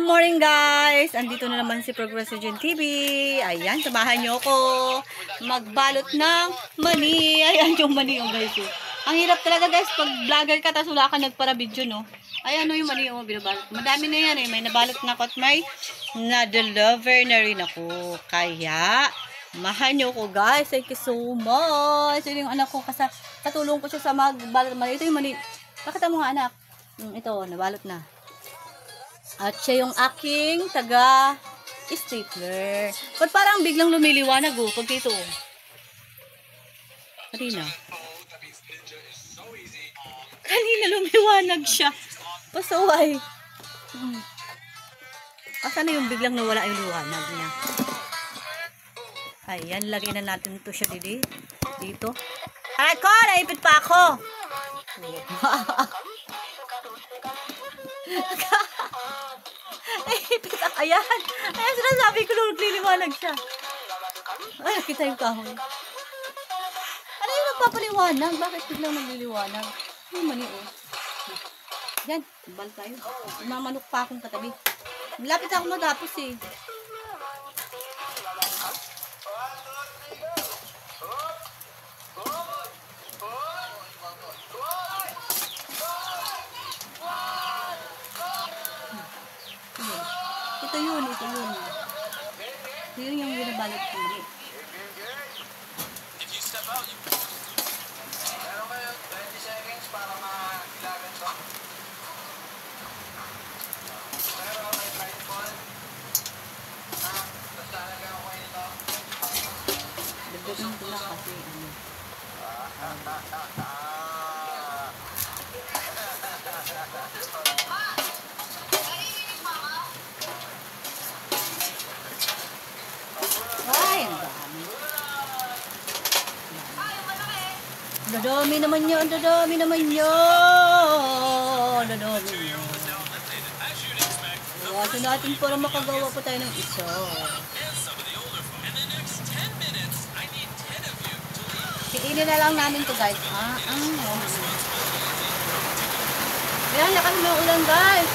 morning guys! Andito na naman si Progressive June TV. Ayan, samahan nyo ako magbalot ng mani. Ayan yung mani yung guys. Ang hirap talaga guys pag vlogger ka tapos wala ka nagpara-video no. Ayan no yung mani yung binabalot. Madami na yan eh. May nabalot na ako at may na-deliver na rin ako. Kaya, samahan nyo ko guys. Thank you so much. Ito yung anak ko kasi katulong ko siya sa magbalot ng mani. Ito yung mani. Pakita mo nga anak. Ito, nabalot na. At siya yung aking taga-stapler. Ba't parang biglang lumiliwanag oh, pag dito oh. Kanina lumiwanag siya. Pasaway. Asa na yung biglang nawala yung liwanag niya. Ayan, lagay na natin ito siya dito. Aray ko, naipit pa ako. Ayan. Ayan, sinasabi ko nung nagliliwanag siya. Ay, nakita yung kahoy. Ano yung nagpapaliwanag? Bakit biglang nagliliwanag? Ay, mani oh. Yan, bal tayo. Mamanok pa akong katabi. Malapit ako matapos eh. Ito yun. Ito yun yung binabalot ko ulit. If you step out, you... Meron kayo 20 seconds para makilagan to. Pero may blindfold. Basta talaga ako kayo ito. Dagdagan ko lang kasi ano. Ay, ang dami. Dadami naman yun. Iwasan natin para makagawa pa tayo ng isa. Siinin na lang namin to guys. Ayan, lakas ng ulan guys.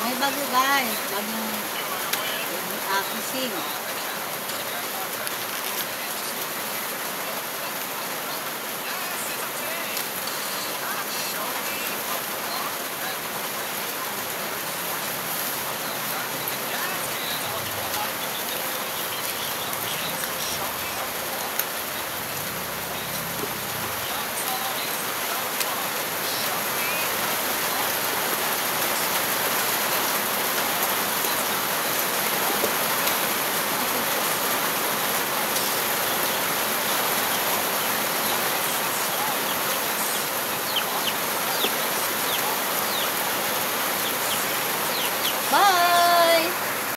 May bago guys, bagong kising.